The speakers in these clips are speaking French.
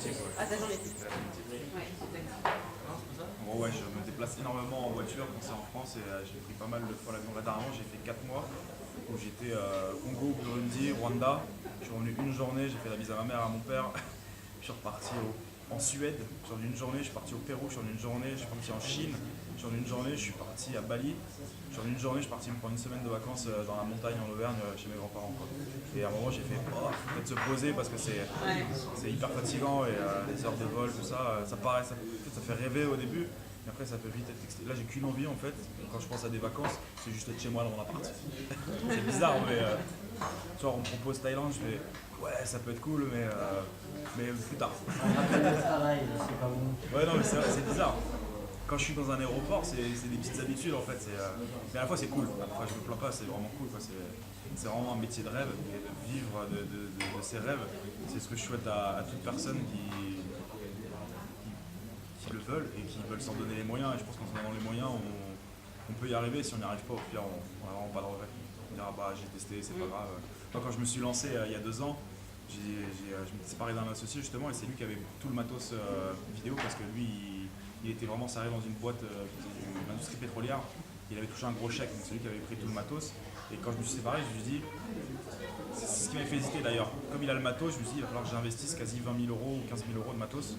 multiples. Ouais. Ah, t'as j'en ai plus. Ouais, d'accord. En gros, ouais, je me déplace énormément en voiture quand c'est en France et j'ai pris pas mal de fois l'avion. Là, dernièrement, j'ai fait 4 mois où j'étais Congo, Burundi, Rwanda. Je suis revenu une journée, j'ai fait la bise à ma mère, à mon père. Je suis reparti en Suède, je suis revenu une journée. Je suis parti au Pérou, je suis revenu une journée. Je suis parti en Chine, je suis revenu une journée. Je suis parti à Bali, je suis revenu une journée. Je suis parti me prendre une semaine de vacances dans la montagne en Auvergne chez mes grands-parents, quoi. Et à un moment, j'ai fait peut-être se poser parce que c'est hyper fatigant et les heures de vol, tout ça, ça paraît, ça fait rêver au début. Et après, ça peut vite être excité. Là, j'ai qu'une envie en fait. Quand je pense à des vacances, c'est juste être chez moi dans mon appart. C'est bizarre, mais tu vois, on me propose Thaïlande, je fais ouais, ça peut être cool, mais plus tard. Après le travail, c'est pas bon. Ouais, non, mais c'est bizarre. Quand je suis dans un aéroport, c'est des petites habitudes en fait. Mais à la fois, c'est cool. À la fois, je me plains pas, c'est vraiment cool, quoi. C'est vraiment un métier de rêve. Et de vivre de ses rêves, c'est ce que je souhaite à toute personne qui le veulent et qui veulent s'en donner les moyens. Et je pense qu'en s'en donnant les moyens, on peut y arriver. Si on n'y arrive pas, au pire, on n'a vraiment pas de regret. On dira, bah j'ai testé, c'est pas grave. Moi, quand je me suis lancé il y a 2 ans, je m'étais séparé d'un associé justement, et c'est lui qui avait tout le matos vidéo parce que lui, il était vraiment salarié dans une boîte qui faisait de l'industrie pétrolière. Il avait touché un gros chèque, donc c'est lui qui avait pris tout le matos. Et quand je me suis séparé, je me suis dit, c'est ce qui m'avait fait hésiter d'ailleurs. Comme il a le matos, je me suis dit, il va falloir que j'investisse quasi 20 000 euros ou 15 000 euros de matos.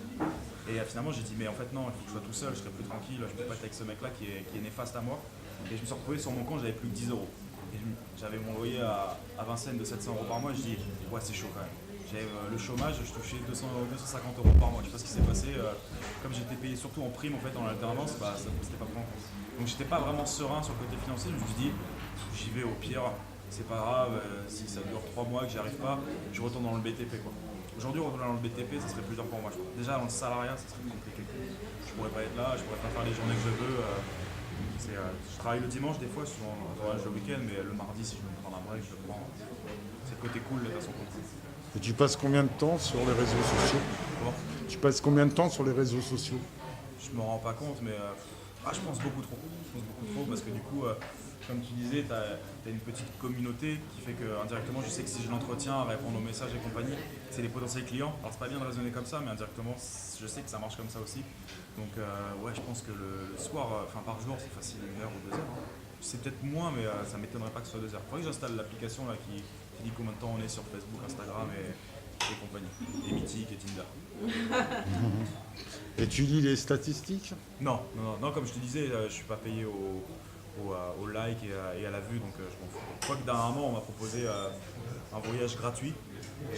Et finalement, j'ai dit, mais en fait, non, il faut que je sois tout seul, je serai plus tranquille, je peux pas être avec ce mec-là qui est néfaste à moi. Et je me suis retrouvé sur mon compte, j'avais plus que 10 euros. Et j'avais mon loyer à Vincennes de 700 euros par mois, je dis, ouais, c'est chaud quand même. J'avais le chômage, je touchais 250 euros par mois. Je sais pas ce qui s'est passé. Comme j'étais payé surtout en prime en fait en alternance, bah, c'était pas pris en compte. Donc j'étais pas vraiment serein sur le côté financier. Je me suis dit, j'y vais au pire, c'est pas grave. Si ça dure 3 mois que j'y arrive pas, je retourne dans le BTP, quoi. Aujourd'hui, retourner dans le BTP, ça serait plus dur pour moi, je crois. Déjà dans le salariat, ça serait compliqué. Je pourrais pas être là, je pourrais pas faire les journées que je veux. Je travaille le dimanche des fois, souvent le week-end, mais le mardi, si je veux me prendre un break, je le prends. C'est le côté cool d'être à son compte. Et tu passes combien de temps sur les réseaux sociaux? Comment? Tu passes combien de temps sur les réseaux sociaux? Je me rends pas compte, mais je pense beaucoup trop. Je pense beaucoup trop parce que du coup, comme tu disais, tu as une petite communauté qui fait que indirectement, je sais que si je l'entretiens, à répondre aux messages et compagnie, c'est les potentiels clients. Alors c'est pas bien de raisonner comme ça, mais indirectement, je sais que ça marche comme ça aussi. Donc ouais, je pense que le soir, par jour, c'est facile 1 heure ou 2 heures. Hein. C'est peut-être moins, mais ça m'étonnerait pas que ce soit 2 heures. Il faudrait que j'installe l'application là qui dit combien de temps on est sur Facebook, Instagram et compagnie. Et Mythique et Tinder. Et tu lis les statistiques? Non, comme je te disais, je suis pas payé au like et à la vue, donc je m'en fous. Je crois que dernièrement, on m'a proposé un voyage gratuit, et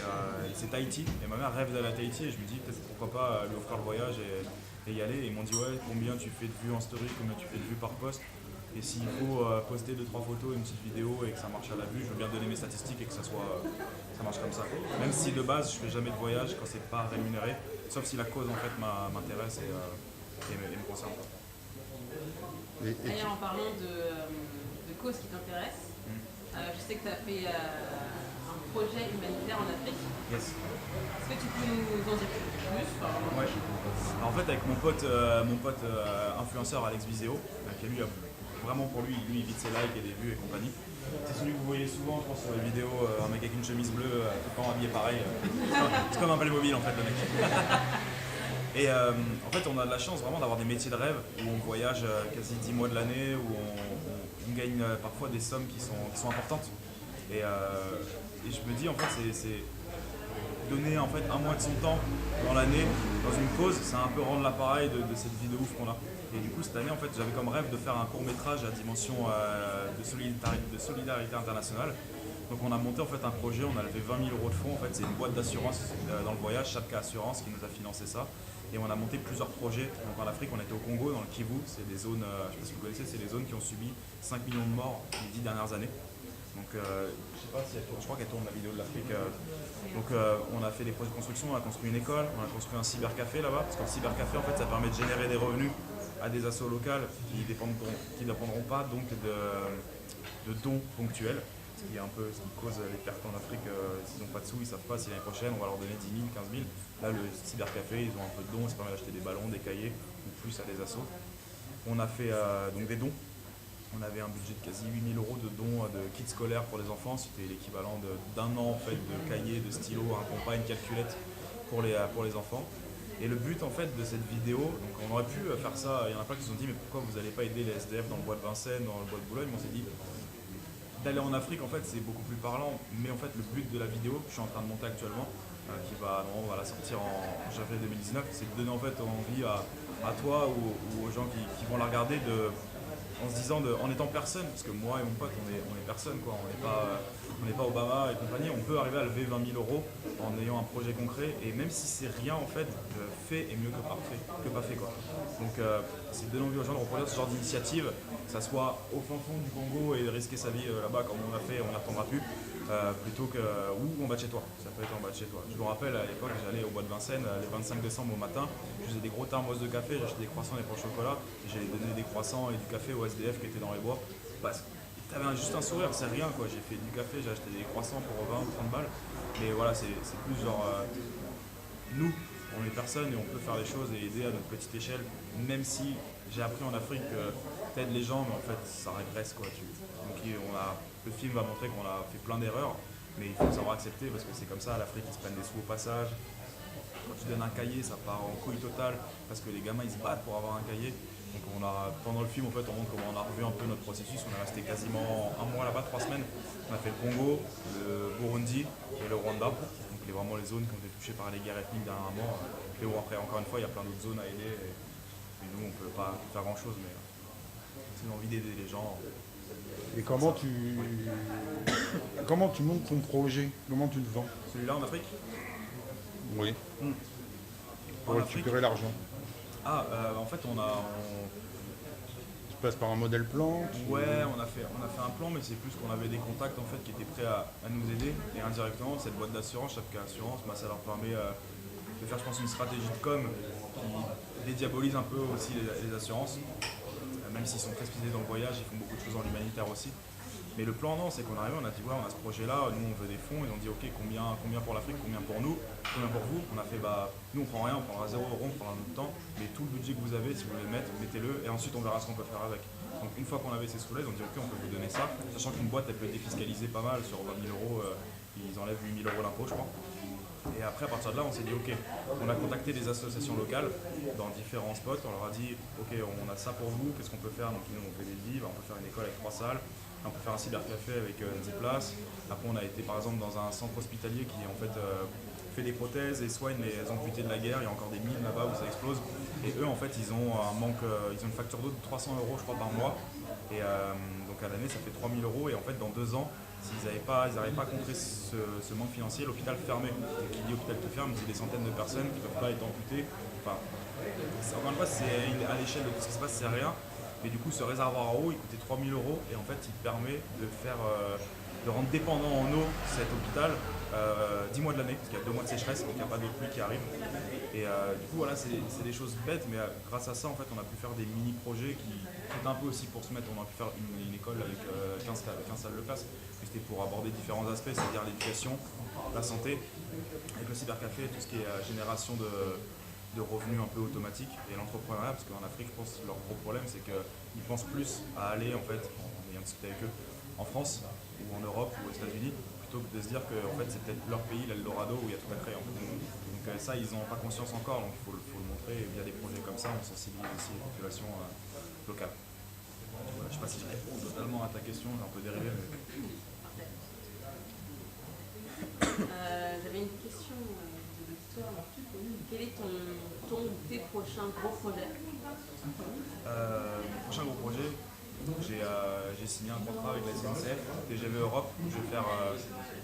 c'est Tahiti, et ma mère rêve d'aller à Tahiti, et je me dis peut-être pourquoi pas lui offrir le voyage et y aller. Et ils m'ont dit ouais, combien tu fais de vues en story, combien tu fais de vues par post, et s'il faut poster 2-3 photos, une petite vidéo et que ça marche à la vue, je veux bien donner mes statistiques et que ça marche comme ça. Même si de base je fais jamais de voyage quand c'est pas rémunéré, sauf si la cause en fait m'intéresse et me concerne pas. D'ailleurs, en parlant de causes qui t'intéressent, je sais que tu as fait un projet humanitaire en Afrique. Yes. Est-ce que tu peux nous en dire plus? Ouais. Alors, en fait, avec mon pote influenceur Alex Viseo, qui lui, vraiment pour lui, il vide ses likes et des vues et compagnie. C'est celui que vous voyez souvent, je pense, sur les vidéos, un mec avec une chemise bleue, tout le temps habillé pareil. C'est comme un Playmobil en fait, le mec. Et en fait, on a de la chance vraiment d'avoir des métiers de rêve où on voyage quasi 10 mois de l'année, où on gagne parfois des sommes qui sont importantes. Et je me dis, en fait, c'est donner en fait 1 mois de son temps dans l'année dans une cause, c'est un peu rendre l'appareil de cette vie de ouf qu'on a. Et du coup, cette année, en fait, j'avais comme rêve de faire un court-métrage à dimension de solidarité internationale. Donc on a monté en fait un projet, on a levé 20 000 euros de fonds, en fait c'est une boîte d'assurance dans le voyage, Chapka Assurance qui nous a financé ça. Et on a monté plusieurs projets. Donc en Afrique, on était au Congo, dans le Kivu, c'est des zones, je ne sais pas si vous connaissez, c'est des zones qui ont subi 5 millions de morts les 10 dernières années. Donc je sais pas si elle tourne, je crois qu'elle tourne la vidéo de l'Afrique. Donc on a fait des projets de construction, on a construit une école, on a construit un cybercafé là-bas, parce qu'un cybercafé en fait ça permet de générer des revenus à des assos locales qui ne dépendront pas donc de dons ponctuels. Ce qui est un peu ce qui cause les pertes en Afrique, s'ils n'ont pas de sous, ils ne savent pas si l'année prochaine on va leur donner 10 000, 15 000. Là le cybercafé, ils ont un peu de dons, ça permet d'acheter des ballons, des cahiers ou plus à des assos. On a fait donc des dons. On avait un budget de quasi 8 000 euros de dons de kits scolaires pour les enfants. C'était l'équivalent d'1 an en fait, de cahiers, de stylos, un compas, une calculette pour les enfants. Et le but en fait de cette vidéo, donc on aurait pu faire ça, il y en a plein qui se sont dit mais pourquoi vous n'allez pas aider les SDF dans le bois de Vincennes, dans le bois de Boulogne. On s'est dit d'aller en Afrique en fait c'est beaucoup plus parlant, mais en fait le but de la vidéo que je suis en train de monter actuellement, on va la sortir en janvier 2019, c'est de donner en fait envie à toi ou aux gens qui vont la regarder en se disant, en étant personne, parce que moi et mon pote on est personne quoi, on n'est pas Obama et compagnie, on peut arriver à lever 20 000 € en ayant un projet concret et même si c'est rien en fait, fait est mieux que pas fait quoi. Donc c'est de donner envie aux gens de reproduire ce genre d'initiative, que ça soit au fin fond du Congo et risquer sa vie là-bas comme on a fait, on n'y retournera plus, plutôt que ou en bas de chez toi, ça peut être en bas de chez toi. Je me rappelle à l'époque j'allais au bois de Vincennes les 25 décembre au matin, je faisais des gros thermos de café, j'achetais des croissants et des pains au chocolat, et j'ai donné des croissants et du café aux SDF qui étaient dans les bois. Parce que t'avais juste un sourire, c'est rien quoi, j'ai fait du café, j'ai acheté des croissants pour 20 ou 30 balles, mais voilà c'est plus genre nous on est personne et on peut faire des choses et aider à notre petite échelle, même si j'ai appris en Afrique que t'aides les gens mais en fait ça régresse quoi. Donc le film va montrer qu'on a fait plein d'erreurs, mais il faut savoir accepter parce que c'est comme ça, l'Afrique ils se prennent des sous au passage. Quand tu donnes un cahier ça part en couille totale parce que les gamins ils se battent pour avoir un cahier. Donc pendant le film, en fait, on montre comment on a revu un peu notre processus. On est resté quasiment un mois là-bas, 3 semaines. On a fait le Congo, le Burundi et le Rwanda. Donc vraiment les zones qui ont été touchées par les guerres ethniques dernièrement. Et bon, après, encore une fois, il y a plein d'autres zones à aider. Et nous, on ne peut pas faire grand-chose, mais c'est une envie d'aider les gens. Et comment tu montes ton projet? Comment tu le vends? Celui-là en Afrique? Oui. Pour En récupérer l'argent. En fait, Tu passes par un modèle plan? Ouais, on a fait un plan, mais c'est plus qu'on avait des contacts en fait qui étaient prêts à nous aider. Et indirectement, cette boîte d'assurance, chaque assurance, ça leur permet de faire, je pense, une stratégie de com qui dédiabolise un peu aussi les assurances. Même s'ils sont très spécialisés dans le voyage, ils font beaucoup de choses dans l'humanitaire aussi. Mais le plan, non, c'est qu'on est arrivé, on a dit, ouais, on a ce projet-là, nous on veut des fonds, ils ont dit, ok, combien pour l'Afrique, combien pour nous, combien pour vous? On a fait, nous on prend rien, on prendra 0 €, on prendra notre temps, mais tout le budget que vous avez, si vous voulez le mettre, mettez-le, et ensuite on verra ce qu'on peut faire avec. Donc une fois qu'on avait ces sous-là, ils ont dit, ok, on peut vous donner ça, sachant qu'une boîte, elle peut être défiscalisée pas mal, sur 20 000 €, ils enlèvent 8 000 € d'impôt, je crois. Et après, à partir de là, on s'est dit, ok, on a contacté des associations locales dans différents spots, on leur a dit, ok, on a ça pour vous, qu'est-ce qu'on peut faire? Donc nous, on fait des livres, on peut faire une école avec 3 salles. On peut faire un cybercafé avec 10 places. Après, on a été par exemple dans un centre hospitalier qui en fait fait des prothèses et soigne les amputés de la guerre. Il y a encore des mines là-bas où ça explose. Et eux, en fait, ils ont un manque, ils ont une facture d'eau de 300 € je crois par mois. Et donc à l'année, ça fait 3 000 €. Et en fait, dans 2 ans, s'ils n'arrivaient pas à contrer ce manque financier, l'hôpital fermait. Donc qui dit hôpital qui ferme, c'est des centaines de personnes qui ne peuvent pas être amputées. Enfin, encore une fois, à l'échelle de tout ce qui se passe, c'est rien. Mais du coup, ce réservoir à eau, il coûtait 3 000 € et en fait, il permet de rendre dépendant en eau cet hôpital 10 mois de l'année, parce qu'il y a 2 mois de sécheresse, donc il n'y a pas d'autre pluie qui arrive. Et du coup, voilà, c'est des choses bêtes, mais grâce à ça, en fait, on a pu faire des mini-projets qui étaient un peu aussi pour se mettre. On a pu faire une école avec 15 salles de classe. C'était pour aborder différents aspects, c'est-à-dire l'éducation, la santé, avec le cybercafé, tout ce qui est génération de revenus un peu automatiques et l'entrepreneuriat, parce qu'en Afrique, je pense que leur gros problème, c'est qu'ils pensent plus à aller, en fait, en ayant discuté avec eux, en France ou en Europe ou aux États-Unis, plutôt que de se dire que en fait, c'est peut-être leur pays, l'Eldorado, où il y a tout à créer. En fait. Donc ça, ils n'ont pas conscience encore, donc il faut le montrer. Et via des projets comme ça, on sensibilise aussi les populations locales. Voilà, je ne sais pas si je réponds totalement à ta question, j'ai un peu dérivé. Mais... J'avais une question de l'auditeur. Quel est tes prochains gros projets? Mon prochain gros projet, j'ai signé un contrat avec la SNCF, TGV Europe, où je vais faire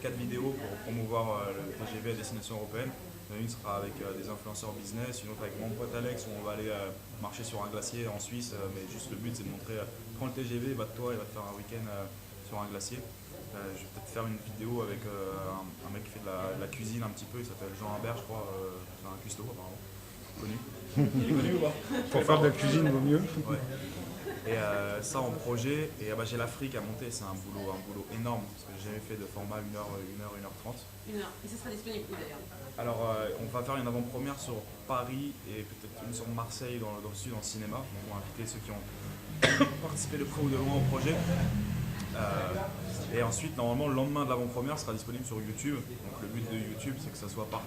4 vidéos pour promouvoir le TGV à destination européenne. Une sera avec des influenceurs business, une autre avec mon pote Alex, où on va aller marcher sur un glacier en Suisse, mais juste le but c'est de montrer, prends le TGV, va de toi, il va te faire un week-end sur un glacier. Je vais peut-être faire une vidéo avec un mec qui fait de la cuisine un petit peu, il s'appelle Jean Humbert, je crois, c'est un cuistot apparemment, connu. Il est connu ou pas? Pour faire de la cuisine, vaut mieux. Ouais. Et ça en projet, et j'ai l'Afrique à monter, c'est un boulot énorme, parce que j'ai jamais fait de format 1h30. 1 heure, et ça sera disponible où d'ailleurs? Alors on va faire une avant-première sur Paris et peut-être une sur Marseille dans le sud en cinéma, donc on va inviter ceux qui ont participé de près ou de loin au projet. Et ensuite, normalement, le lendemain de l'avant-première sera disponible sur YouTube. Donc le but de YouTube, c'est que ça soit partagé.